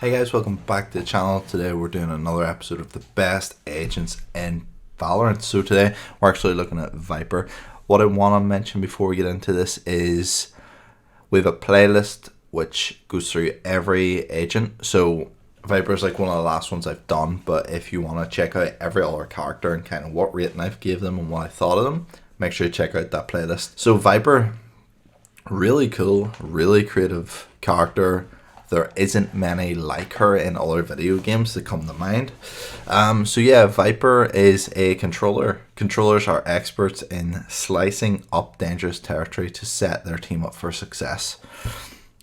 Hey guys, welcome back to the channel. Today we're doing another episode of the best agents in Valorant. So today we're actually looking at Viper. What I want to mention before we get into this is we have a playlist which goes through every agent. So Viper is like one of the last ones I've done, but if you want to check out every other character and kind of what rating I've gave them and what I thought of them, make sure you check out that playlist. So Viper, really cool, really creative character. There isn't many like her in other video games that come to mind. So yeah, Viper is a controller. Controllers are experts in slicing up dangerous territory to set their team up for success.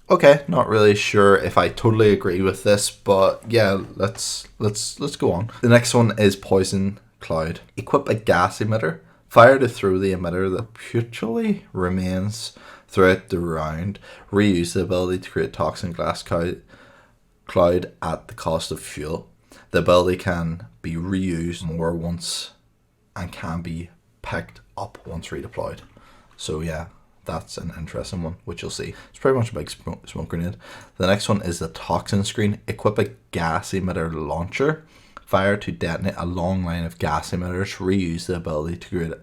Okay, not really sure if I totally agree with this, but yeah, let's go on. The next one is Poison Cloud. Equip a gas emitter. Fire to throw the emitter that perpetually remains throughout the round. Reuse the ability to create toxin gas cloud at the cost of fuel. The ability can be reused more once and can be picked up once redeployed. So yeah, that's an interesting one, which you'll see. It's pretty much a big smoke grenade. The next one is the toxin screen. Equip a gas emitter launcher. Fire to detonate a long line of gas emitters. Reuse the ability to create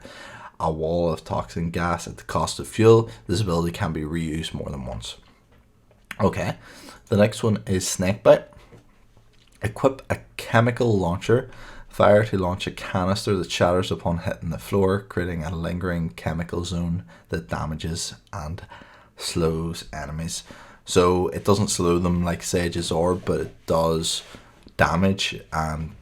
a wall of toxin gas at the cost of fuel. This ability can be reused more than once. Okay, the next one is Snakebite. Equip a chemical launcher. Fire to launch a canister that shatters upon hitting the floor, creating a lingering chemical zone that damages and slows enemies. So it doesn't slow them like Sage's orb, but it does damage and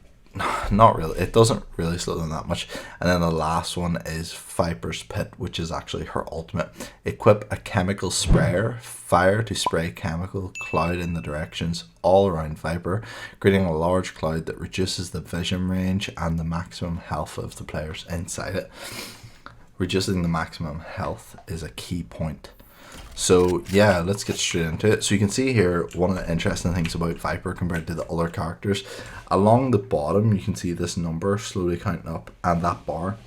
not really, it doesn't really slow them that much. And then the last one is Viper's Pit, which is actually her ultimate. Equip a chemical sprayer. Fire to spray chemical cloud in the directions all around Viper, creating a large cloud that reduces the vision range and the maximum health of the players inside it. Reducing the maximum health is a key point. So yeah, let's get straight into it. So you can see here, one of the interesting things about Viper compared to the other characters, along the bottom you can see this number slowly counting up, and that bar,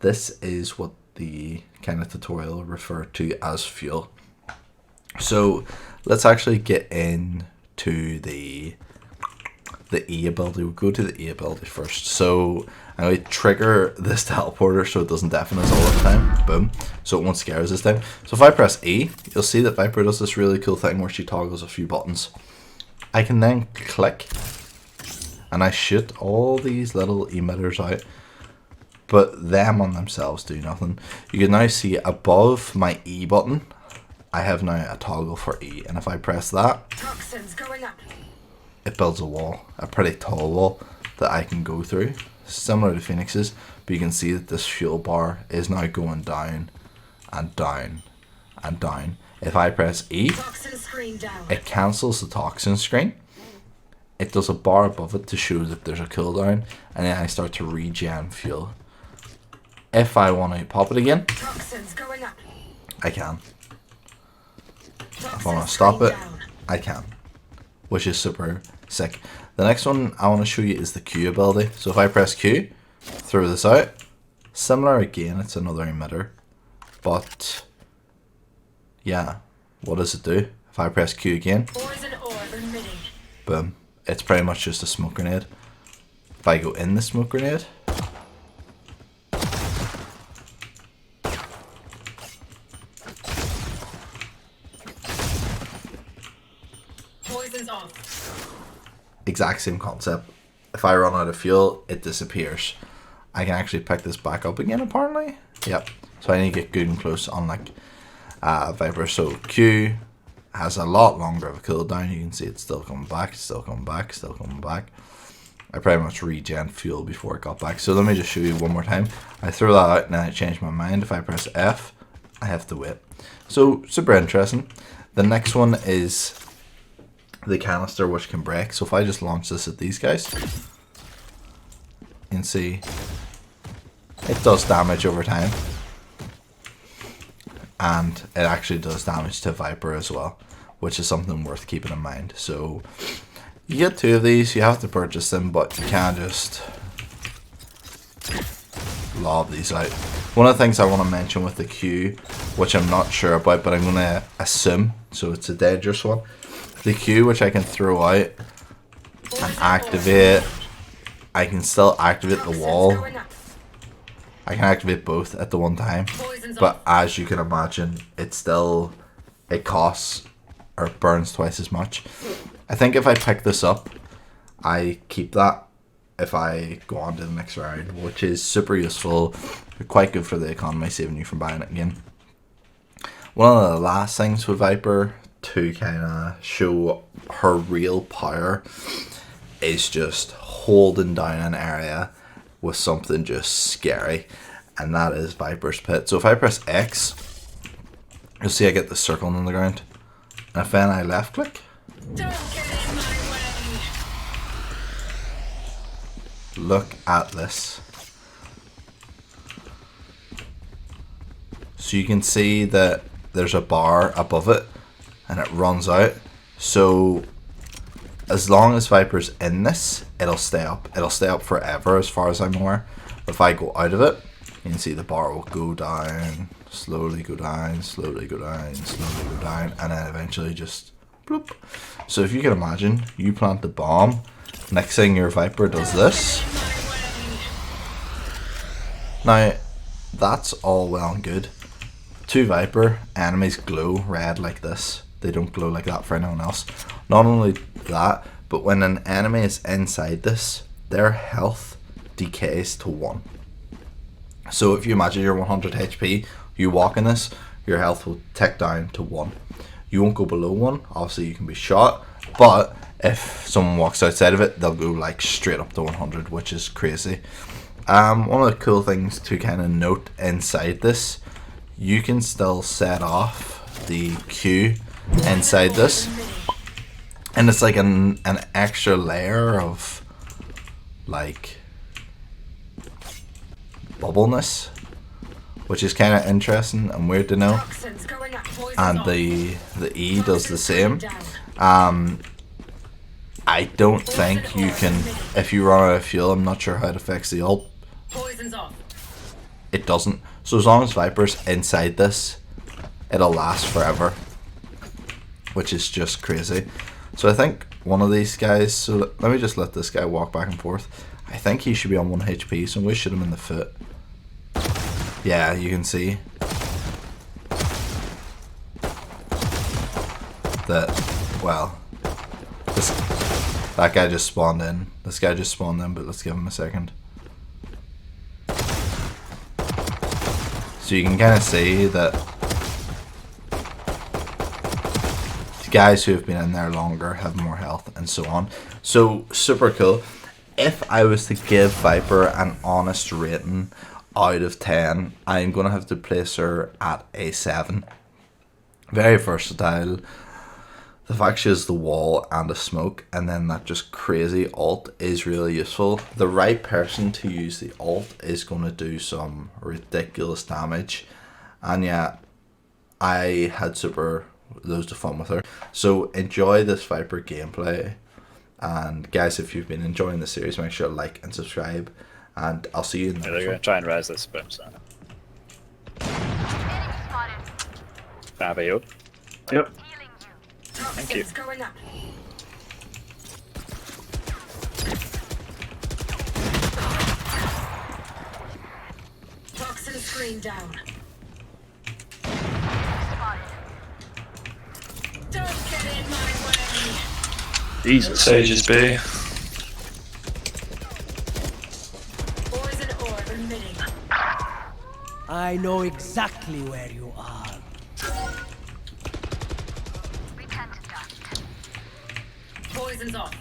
this is what the kind of tutorial referred to as fuel. So let's actually get into the E ability. We'll go to the E ability first. So I'm going to trigger this teleporter so it doesn't deafen us all the time. Boom. So it won't scare us this time. So if I press E, you'll see that Viper does this really cool thing where she toggles a few buttons. I can then click and I shoot all these little emitters out, but them on themselves do nothing. You can now see above my E button, I have now a toggle for E, and if I press that, toxins going up. It builds a wall, a pretty tall wall that I can go through, similar to Phoenix's, but you can see that this fuel bar is now going down and down and down. If I press E, it cancels the toxin screen. It does a bar above it to show that there's a cooldown, and then I start to regen fuel. If I want to pop it again, I can. If I want to stop it, I can, which is super sick. The next one I want to show you is the Q ability. So if I press Q, throw this out, similar again, it's another emitter, but yeah, what does it do? If I press Q again, boom, it's pretty much just a smoke grenade. If I go in the smoke grenade, exact same concept. If I run out of fuel, it disappears. I can actually pick this back up again apparently. Yep. So I need to get good and close on like Viper. So Q has a lot longer of a cooldown. You can see it's still coming back, still coming back, still coming back. I pretty much regen fuel before it got back. So let me just show you one more time. I throw that out and then I change my mind. If I press F, I have to wait. So super interesting. The next one is the canister, which can break. So if I just launch this at these guys, you can see it does damage over time, and it actually does damage to Viper as well, which is something worth keeping in mind. So you get two of these, you have to purchase them, but you can't just lob these out. One of the things I want to mention with the Q, which I'm not sure about, but I'm going to assume, so it's a dangerous one. The Q, which I can throw out and activate. I can still activate the wall. I can activate both at the one time, but as you can imagine, it costs or burns twice as much. I think if I pick this up, I keep that if I go on to the next round, which is super useful, quite good for the economy, saving you from buying it again. One of the last things with Viper to kind of show her real power is just holding down an area with something just scary, and that is Viper's Pit. So if I press X, you'll see I get the circle on the ground, and if then I left click, look at this. So you can see that there's a bar above it and it runs out. So as long as Viper's in this, it'll stay up. It'll stay up forever as far as I'm aware. But if I go out of it, you can see the bar will go down, slowly go down, slowly go down, slowly go down, and then eventually just bloop. So if you can imagine, you plant the bomb, next thing your Viper does this. Now, that's all well and good. To Viper, enemies glow red like this. They don't glow like that for anyone else. Not only that, but when an enemy is inside this, their health decays to 1. So if you imagine you're 100 HP, you walk in this, your health will tick down to 1. You won't go below 1, obviously you can be shot, but if someone walks outside of it, they'll go like straight up to 100, which is crazy. One of the cool things to kind of note inside this, you can still set off the Q inside this, and it's like an extra layer of like bubbleness, which is kind of interesting and weird to know. And the E does the same. I don't think you can, if you run out of fuel, I'm not sure how it affects the ult. It doesn't. So as long as Viper's inside this, it'll last forever, which is just crazy. So I think one of these guys, so let me just let this guy walk back and forth. I think he should be on 1 HP, so I'm going to shoot him in the foot. Yeah, you can see that, well, that guy just spawned in. This guy just spawned in, but let's give him a second. So you can kind of see that the guys who have been in there longer have more health and so on. So super cool. If I was to give Viper an honest rating out of 10, I'm going to have to place her at a 7. Very versatile. The fact she has the wall and a smoke, and then that just crazy ult is really useful. The right person to use the ult is going to do some ridiculous damage. And yeah, I had loads of fun with her. So enjoy this Viper gameplay. And guys, if you've been enjoying the series, make sure to like and subscribe. And I'll see you in the next one. They're going to try and res this, but so. Can I have a yield? Yep. Thank you. Toxin screen down. Don't get in my way. Jesus. Sages B. Poison orb emitting. I know exactly where you are. Poison's off.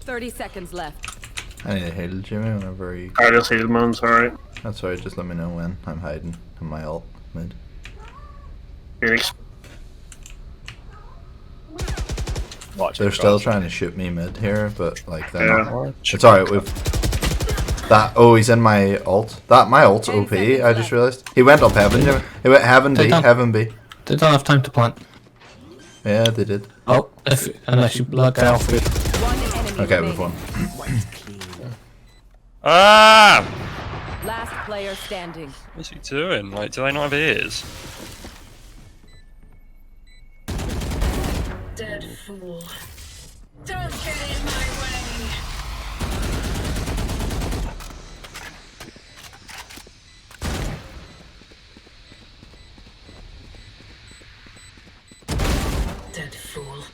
30 seconds left. I need to heal Jimmy whenever you... I just healed, man, sorry. That's alright, just let me know when. I'm hiding in my ult mid. Phoenix. Watch They're it, still guys. trying to shoot me mid here, but like they're Yeah. not. It's alright, we've... That, oh, he's in my ult. My ult's OP, I just realised. He went up heaven, Jimmy. He went heaven B, heaven B. They don't have time to plant. Yeah, they did. Oh, unless you block out for it. One enemy Okay, remaining. we've won. Ah! Last player standing. What's he doing? Like, do they not have ears? Dead fool. Don't get in my way. Dead fool.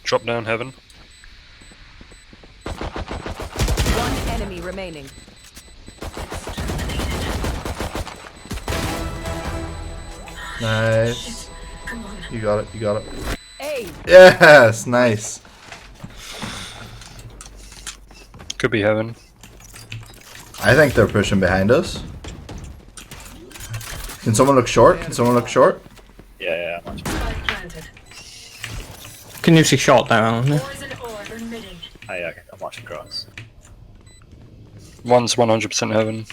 Drop down heaven. One enemy remaining. Nice. Come on. You got it. You got it. A. Yes. Nice. Could be heaven. I think they're pushing behind us. Can someone look short? Can someone look short? Yeah, I'm watching. Spike planted. Can you see shot down? Poison orb emitting. Oh, yeah, okay, I'm watching cross. One's 100% heaven.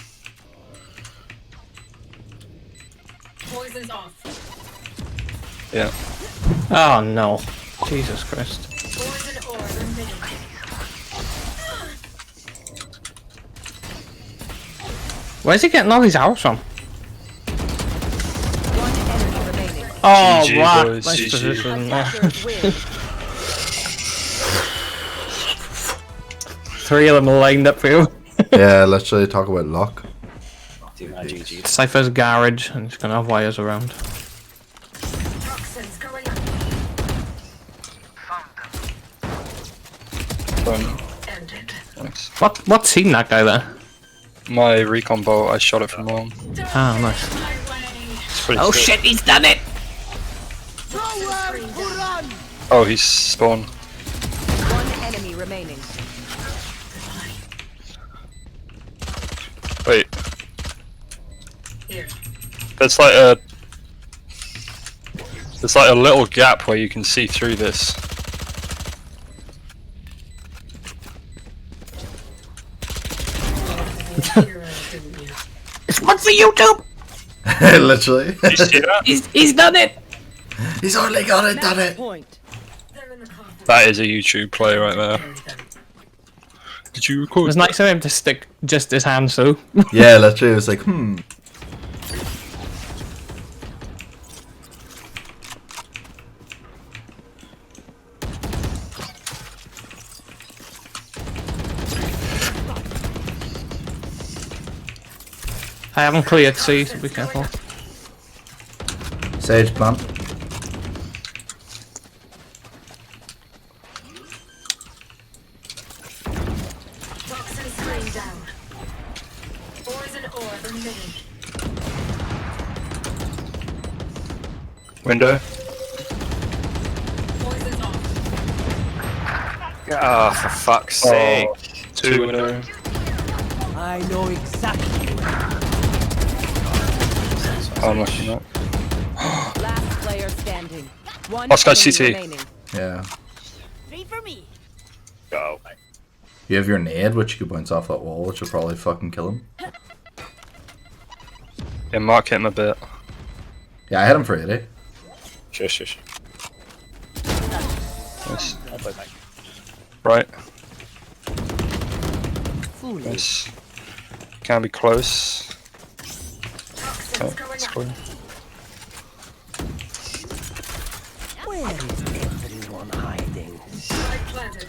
Poison's off. Yeah. Oh no. Jesus Christ. Poison orb emitting. Where's he getting all these arrows from? One enemy remaining. Oh, GG, right. boys, Nice GG. position. Attackers win. 3 of them lined up for you. Yeah. Let's really talk about luck. Do my GG. Cypher's garage, and he's gonna have wires around. Toxins going up. Boom. Ended. Nice. What's seen that guy there? My recon bolt, I shot it from long. Ah, nice. My way. It's pretty Oh sick. shit, he's done it! Nowhere to run! Oh, he's spawned. One enemy remaining. Wait, Here. there's like a little gap where you can see through this. Hero, didn't you? It's one for YouTube! Literally. Did you see that? He's done it! He's only got it. Done it. Point. They're in the coffin. That is a YouTube play right there. Carry them. Did you It record? was nice of him to stick just his hand so. Yeah. Literally. It was like, hmm. I haven't cleared C, so be careful. Sage plant. Toxin screen down. Poison orb emitting. Window. Poison's off. Ah, for fuck's sake. Two window. I know exactly where. Oh, I'm lucky not. Last player standing. One Oscar enemy CT. remaining. Yeah. Three for me. Go, mate. You have your nade, which you could bounce off that wall, which will probably fucking kill him. Yeah, Mark hit him a bit. Yeah, I hit him for 80. Shush. Nice. I'll play, mate. Right. Foolish. Nice. Can be close. Toxins Oh, going that's up. cool. Where is everyone hiding? Spike planted.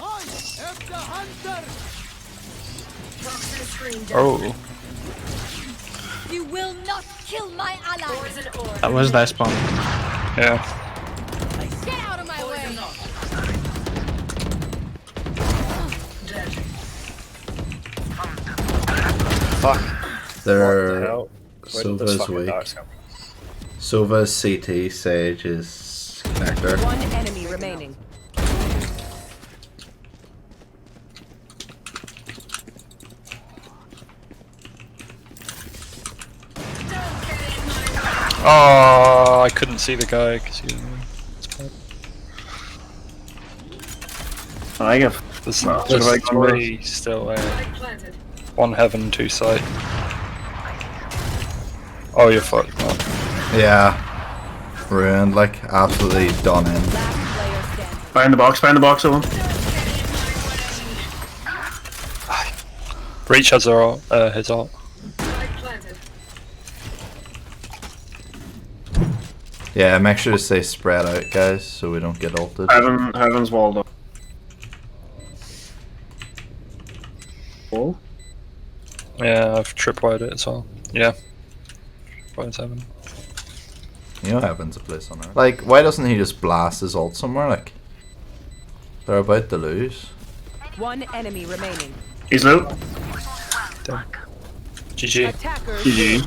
I am the hunter! Toxin screen down. Oh, You will not kill my ally. Poison orb. That was their spawn. yeah. Get out of my way. Poison off. Dead. Fuck. What the They're hell? Where did this Sova's fucking weak. darts come from? Sova's CT, Sage is connector. One enemy remaining. Oh, I couldn't see the guy because he. I get. There's, No, there's like three still there. Spike planted. One heaven, two site. Oh, you're fucked, man. Yeah. Ruined, like, absolutely done in. Last player standing. Behind the box, Owen. Breach has her ult, his ult. Spike planted. Yeah, make sure to stay spread out, guys, so we don't get ulted. Heaven's walled up. Oh, Yeah, I've tripwide it as well. Yeah. Tripwide's heaven. You know Heaven's a place on earth. Like, why doesn't he just blast his ult somewhere? Like, they're about to lose. One enemy remaining. he's low. GG. Attackers. GG.